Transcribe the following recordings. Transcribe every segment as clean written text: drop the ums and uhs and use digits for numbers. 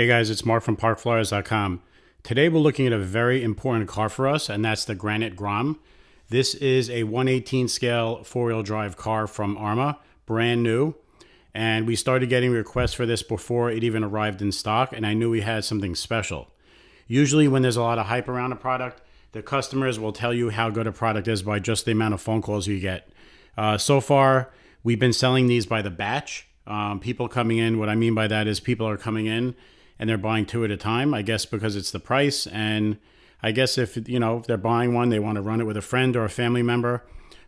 Hey guys, it's Mark from parkflyers.com. Today we're looking at a very important car for us, and that's the Granite GROM. This is a 1/18 scale four-wheel drive car from Armma, brand new. And we started getting requests for this before it even arrived in stock, and I knew we had something special. Usually when there's a lot of hype around a product, the customers will tell you how good a product is by just the amount of phone calls you get. So far, we've been selling these by the batch. People coming in, what I mean by that is people are coming in and they're buying two at a time, I guess because it's the price. And I guess if they're buying one, they want to run it with a friend or a family member.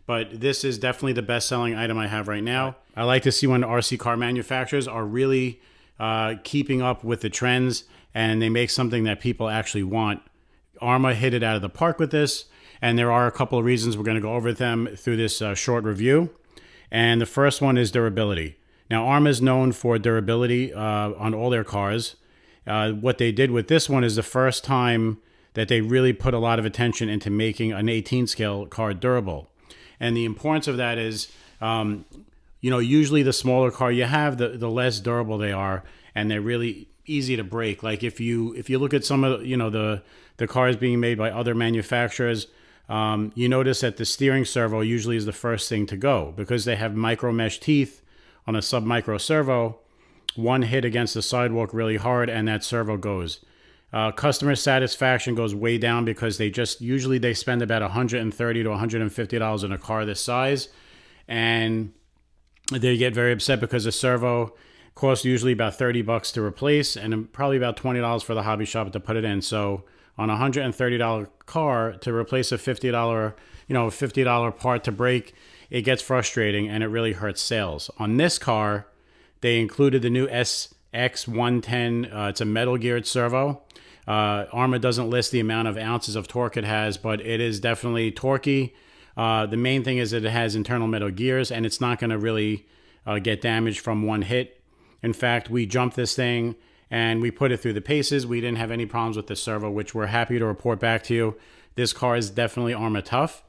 But this is definitely the best-selling item I have right now. I like to see when RC car manufacturers are really keeping up with the trends and they make something that people actually want. Armma hit it out of the park with this, and there are a couple of reasons we're going to go over them through this short review. And the first one is durability. Now, Armma is known for durability on all their cars. What they did with this one is the first time that they really put a lot of attention into making an 18 scale car durable. And the importance of that is, usually the smaller car you have, the less durable they are, and they're really easy to break. Like if you look at some of the cars being made by other manufacturers, you notice that the steering servo usually is the first thing to go because they have micro mesh teeth on a sub-micro servo. One hit against the sidewalk really hard and that servo goes. Customer satisfaction goes way down because they spend about $130 to $150 in a car this size, and they get very upset because the servo costs usually about $30 to replace and probably about $20 for the hobby shop to put it in. So on a $130 car to replace a $50 part to break, it gets frustrating and it really hurts sales. On this car, they included the new SX110. It's a metal geared servo. Armma doesn't list the amount of ounces of torque it has, but it is definitely torquey. The main thing is that it has internal metal gears, and it's not going to really get damaged from one hit. In fact, we jumped this thing and we put it through the paces. We didn't have any problems with the servo, which we're happy to report back to you. This car is definitely Armma tough.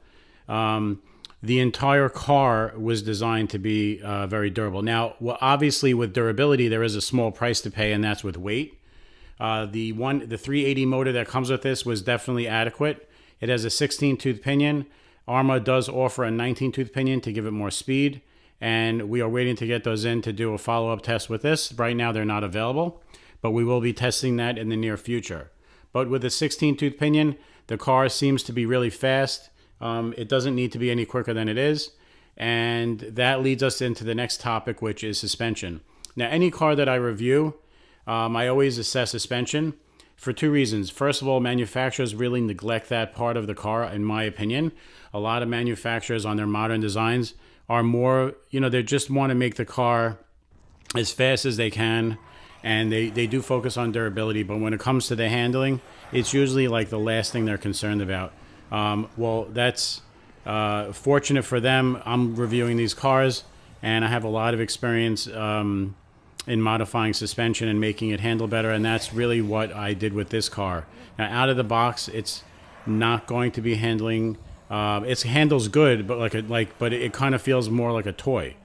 The entire car was designed to be very durable. Now, obviously with durability, there is a small price to pay, and that's with weight. The 380 motor that comes with this was definitely adequate. It has a 16 tooth pinion. Armma does offer a 19 tooth pinion to give it more speed, and we are waiting to get those in to do a follow-up test with this. Right now they're not available, but we will be testing that in the near future. But with a 16 tooth pinion, the car seems to be really fast. It doesn't need to be any quicker than it is. And that leads us into the next topic, which is suspension. Now, any car that I review, I always assess suspension for two reasons. First of all, manufacturers really neglect that part of the car, in my opinion. A lot of manufacturers on their modern designs are more, they just want to make the car as fast as they can. And they do focus on durability. But when it comes to the handling, it's usually like the last thing they're concerned about. Well, that's fortunate for them. I'm reviewing these cars, and I have a lot of experience in modifying suspension and making it handle better, and that's really what I did with this car. Now, out of the box, it's not going to be handling. It handles good, but but it kind of feels more like a toy.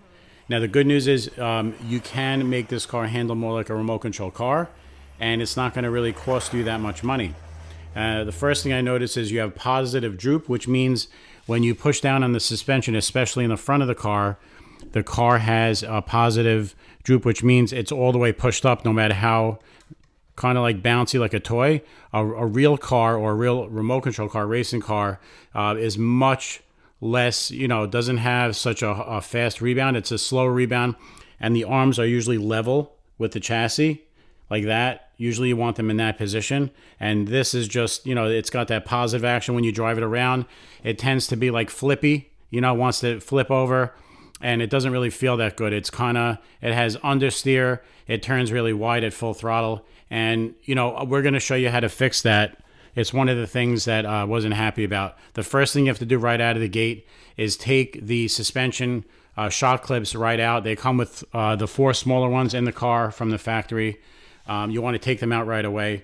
Now, the good news is you can make this car handle more like a remote control car, and it's not going to really cost you that much money. The first thing I notice is you have positive droop, which means when you push down on the suspension, especially in the front of the car has a positive droop, which means it's all the way pushed up no matter how kind of like bouncy like a toy. A real car or a real remote control car, racing car, is much less, doesn't have such a fast rebound. It's a slow rebound, and the arms are usually level with the chassis like that. Usually you want them in that position, and this is just, it's got that positive action when you drive it around. It tends to be like flippy, wants to flip over, and it doesn't really feel that good. It has understeer. It turns really wide at full throttle, and we're going to show you how to fix that. It's one of the things that I wasn't happy about. The first thing you have to do right out of the gate is take the suspension shock clips right out. They come with the 4 smaller ones in the car from the factory. You want to take them out right away.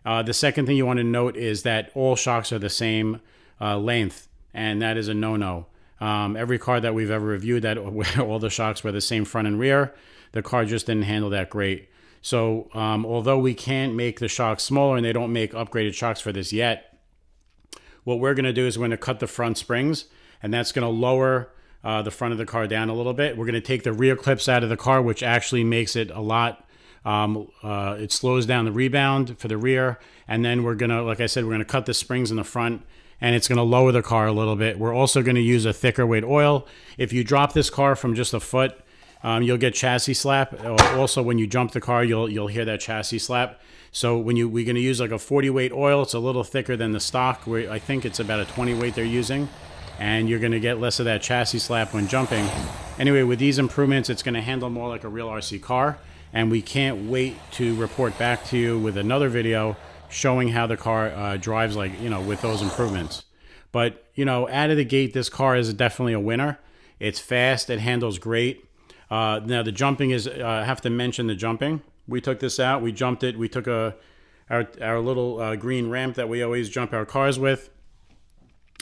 The second thing you want to note is that all shocks are the same length, and that is a no-no. Every car that we've ever reviewed, that all the shocks were the same front and rear. The car just didn't handle that great. So although we can't make the shocks smaller and they don't make upgraded shocks for this yet, what we're going to do is we're going to cut the front springs, and that's going to lower the front of the car down a little bit. We're going to take the rear clips out of the car, which actually makes it a lot, it slows down the rebound for the rear. And then we're going to, like I said, we're going to cut the springs in the front, and it's going to lower the car a little bit. We're also going to use a thicker weight oil. If you drop this car from just a foot, you'll get chassis slap. Also, when you jump the car, you'll hear that chassis slap. So we're going to use like a 40 weight oil. It's a little thicker than the stock. I think it's about a 20 weight they're using, and you're going to get less of that chassis slap when jumping. Anyway, with these improvements, it's going to handle more like a real RC car, and we can't wait to report back to you with another video showing how the car drives, like, with those improvements. But, out of the gate, this car is definitely a winner. It's fast. It handles great. Now the jumping is, I have to mention the jumping. We took this out, we jumped it. We took our little green ramp that we always jump our cars with.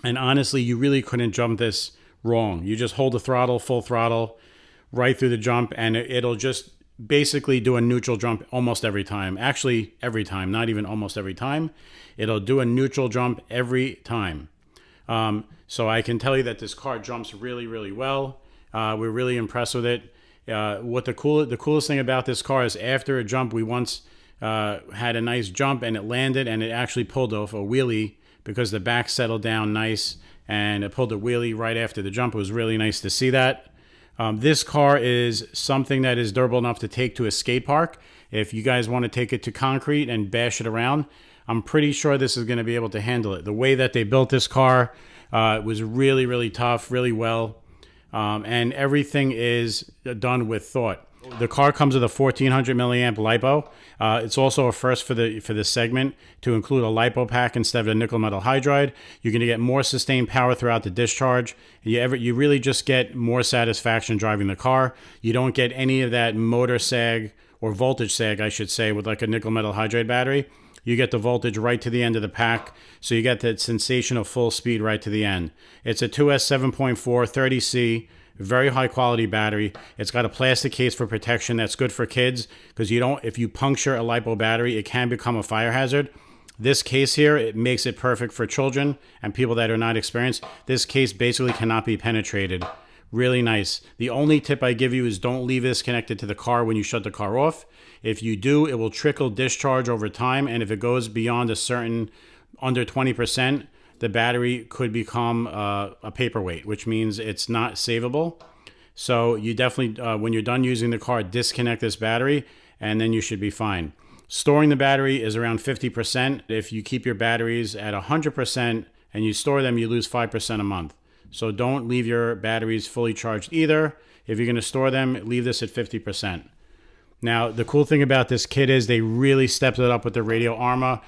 And honestly, you really couldn't jump this wrong. You just hold the throttle, full throttle, right through the jump, and it'll just basically do a neutral jump almost every time. Actually, every time, not even almost every time. It'll do a neutral jump every time. So I can tell you that this car jumps really, really well. We're really impressed with it. What the coolest thing about this car is, after a jump, we once had a nice jump and it landed, and it actually pulled off a wheelie because the back settled down nice, and it pulled a wheelie right after the jump. It was really nice to see that. This car is something that is durable enough to take to a skate park. If you guys want to take it to concrete and bash it around, I'm pretty sure this is going to be able to handle it. The way that they built this car was really, really tough, really well. And everything is done with thought. The car comes with a 1400 milliamp LiPo. It's also a first for this segment to include a LiPo pack instead of a nickel metal hydride. You're going to get more sustained power throughout the discharge. You really just get more satisfaction driving the car. You don't get any of that motor sag, or voltage sag, I should say, with like a nickel metal hydride battery. You get the voltage right to the end of the pack, so you get that sensation of full speed right to the end. It's a 2S 7.4 30C, very high quality battery. It's got a plastic case for protection that's good for kids, because if you puncture a LiPo battery, it can become a fire hazard. This case here, it makes it perfect for children and people that are not experienced. This case basically cannot be penetrated. Really nice. The only tip I give you is don't leave this connected to the car when you shut the car off. If you do, it will trickle discharge over time, and if it goes beyond a certain, under 20%, the battery could become a paperweight, which means it's not savable. So you definitely, when you're done using the car, disconnect this battery, and then you should be fine. Storing the battery is around 50%. If you keep your batteries at 100% and you store them, you lose 5% a month. So don't leave your batteries fully charged either. If you're going to store them, leave this at 50%. Now, the cool thing about this kit is they really stepped it up with the radio Armma.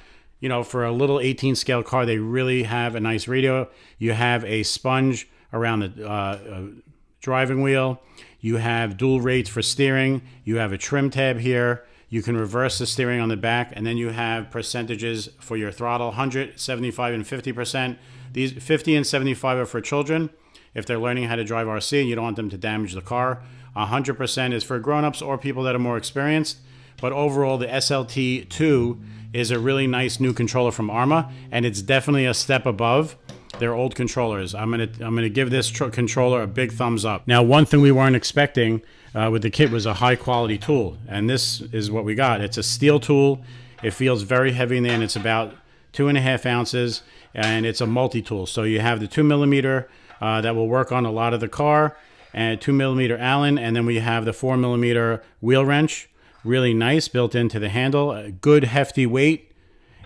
For a little 18 scale car, they really have a nice radio. You have a sponge around the driving wheel. You have dual rates for steering. You have a trim tab here. You can reverse the steering on the back, and then you have percentages for your throttle: 100, 75, and 50%. These 50 and 75 are for children if they're learning how to drive RC and you don't want them to damage the car. 100% is for grown-ups or people that are more experienced. But overall, the SLT2 is a really nice new controller from Armma, and it's definitely a step above their old controllers. I'm gonna give this controller a big thumbs up. Now, one thing we weren't expecting with the kit was a high quality tool, and this is what we got. It's a steel tool. It feels very heavy in there, and it's about 2.5 ounces, and it's a multi-tool. So you have the 2mm that will work on a lot of the car, and 2mm Allen, and then we have the 4mm wheel wrench. Really nice, built into the handle. A good hefty weight,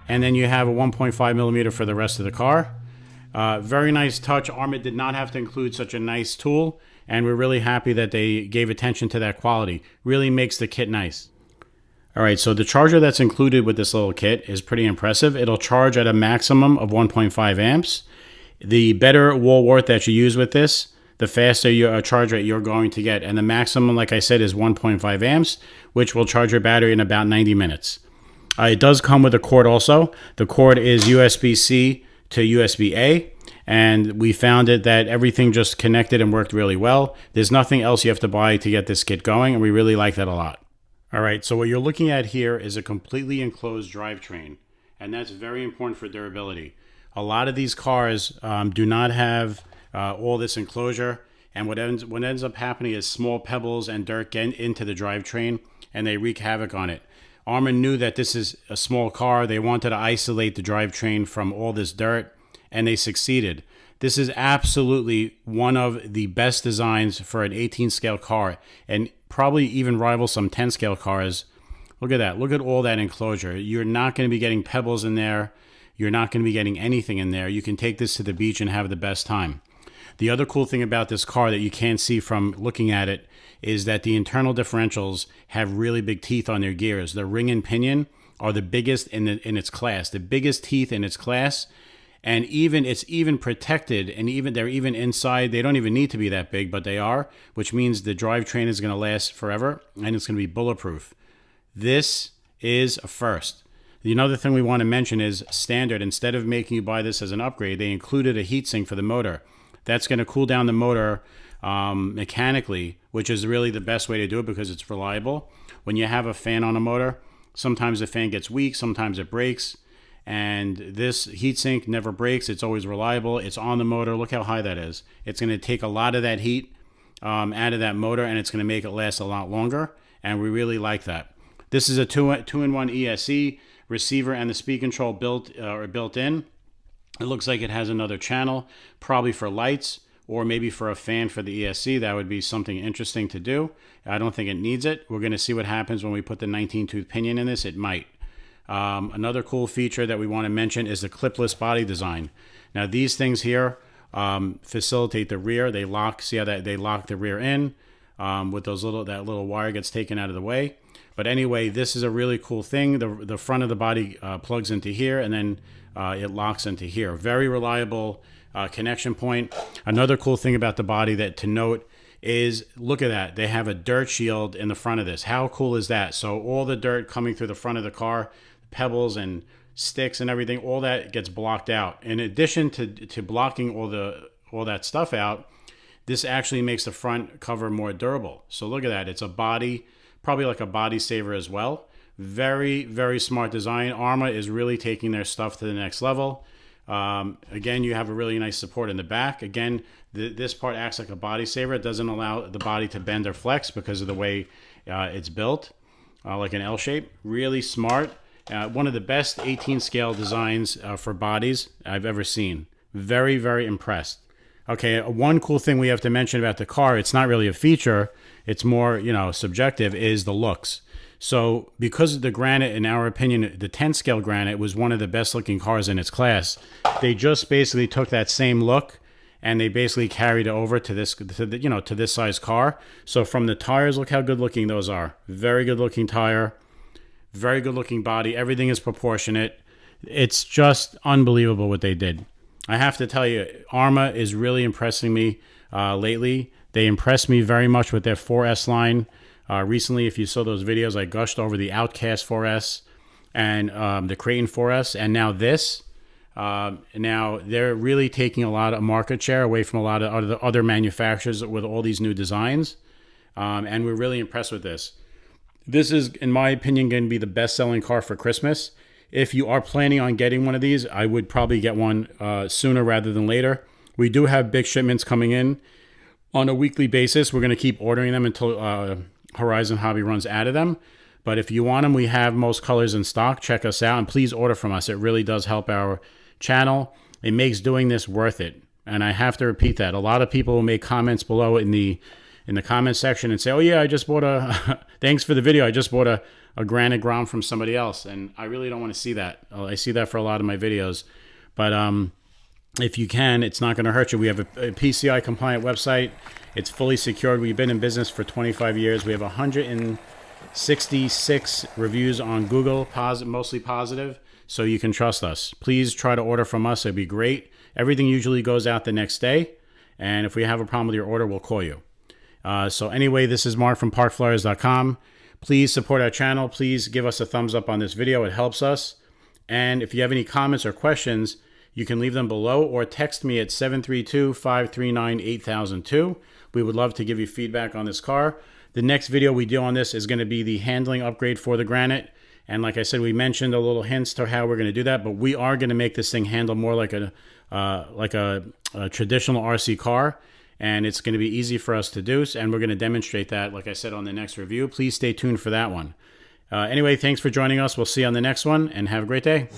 and then you have a 1.5mm for the rest of the car. Very nice touch. Armma did not have to include such a nice tool, and we're really happy that they gave attention to that quality. Really makes the kit nice. All right, so the charger that's included with this little kit is pretty impressive. It'll charge at a maximum of 1.5 amps. The better wall wart that you use with this, the faster your charge rate you're going to get. And the maximum, like I said, is 1.5 amps, which will charge your battery in about 90 minutes. It does come with a cord also. The cord is USB-C to USB-A, and we found it that everything just connected and worked really well. There's nothing else you have to buy to get this kit going, and we really like that a lot. All right, so what you're looking at here is a completely enclosed drivetrain, and that's very important for durability. A lot of these cars do not have all this enclosure, and what ends up happening is small pebbles and dirt get into the drivetrain, and they wreak havoc on it. Armma knew that this is a small car. They wanted to isolate the drivetrain from all this dirt, and they succeeded. This is absolutely one of the best designs for an 18 scale car, and probably even rival some 10 scale cars. Look at that. Look at all that enclosure. You're not going to be getting pebbles in there. You're not going to be getting anything in there. You can take this to the beach and have the best time. The other cool thing about this car that you can't see from looking at it is that the internal differentials have really big teeth on their gears. The ring and pinion are the biggest in its class, the biggest teeth in its class. And it's even protected, and they're even inside. They don't even need to be that big, but they are, which means the drivetrain is going to last forever, and it's going to be bulletproof. This is a first. Another thing we want to mention is standard. Instead of making you buy this as an upgrade, they included a heatsink for the motor. That's going to cool down the motor mechanically, which is really the best way to do it because it's reliable. When you have a fan on a motor, sometimes the fan gets weak, sometimes it breaks. And this heatsink never breaks. It's always reliable. It's on the motor. Look how high that is. It's going to take a lot of that heat out of that motor, and it's going to make it last a lot longer. And we really like that. This is a two-in-one ESC receiver, and the speed control built in. It looks like it has another channel, probably for lights or maybe for a fan for the ESC. That would be something interesting to do. I don't think it needs it. We're going to see what happens when we put the 19-tooth pinion in this. It might. Another cool feature that we want to mention is the clipless body design. Now these things here facilitate the rear. They lock. See how that they lock the rear in with those that little wire gets taken out of the way. But anyway, this is a really cool thing. The front of the body plugs into here, and then it locks into here. Very reliable connection point. Another cool thing about the body that to note is, look at that. They have a dirt shield in the front of this. How cool is that? So all the dirt coming through the front of the car, pebbles and sticks and everything, all that gets blocked out. In addition to blocking all that stuff out, this actually makes the front cover more durable. So look at that. It's a body, probably like a body saver as well. Very, very smart design. Armma is really taking their stuff to the next level. Again, you have a really nice support in the back. Again, this part acts like a body saver. It doesn't allow the body to bend or flex because of the way it's built, like an L shape. Really smart. One of the best 18 scale designs for bodies I've ever seen. Very, very impressed. Okay, one cool thing we have to mention about the car, it's not really a feature, it's more, subjective, is the looks. So because of the Granite, in our opinion, the 10 scale Granite was one of the best looking cars in its class. They just basically took that same look and they basically carried it over to this size car. So from the tires, look how good looking those are. Very good looking tire. Very good looking body. Everything is proportionate. It's just unbelievable what they did. I have to tell you, Armma is really impressing me lately. They impressed me very much with their 4S line. Recently, if you saw those videos, I gushed over the Outcast 4S and the Creighton 4S, and now this. Now they're really taking a lot of market share away from a lot of other manufacturers with all these new designs, and we're really impressed with this. This is, in my opinion, going to be the best-selling car for Christmas. If you are planning on getting one of these, I would probably get one sooner rather than later. We do have big shipments coming in on a weekly basis. We're going to keep ordering them until Horizon Hobby runs out of them. But if you want them, we have most colors in stock. Check us out, and please order from us. It really does help our channel. It makes doing this worth it. And I have to repeat that. A lot of people will make comments below in the comment section and say, oh yeah, I just bought thanks for the video. I just bought a Granite GROM from somebody else. And I really don't want to see that. I see that for a lot of my videos. But if you can, it's not going to hurt you. We have a PCI compliant website. It's fully secured. We've been in business for 25 years. We have 166 reviews on Google, mostly positive. So you can trust us. Please try to order from us. It'd be great. Everything usually goes out the next day. And if we have a problem with your order, we'll call you. So anyway, this is Mark from parkflyers.com. Please support our channel. Please give us a thumbs up on this video. It helps us. And if you have any comments or questions, you can leave them below or text me at 732-539-8002. We would love to give you feedback on this car. The next video we do on this is going to be the handling upgrade for the Granite. And like I said, we mentioned a little hints to how we're going to do that, but we are going to make this thing handle more like a traditional RC car. And it's going to be easy for us to do. And we're going to demonstrate that, like I said, on the next review. Please stay tuned for that one. Anyway, thanks for joining us. We'll see you on the next one, and have a great day.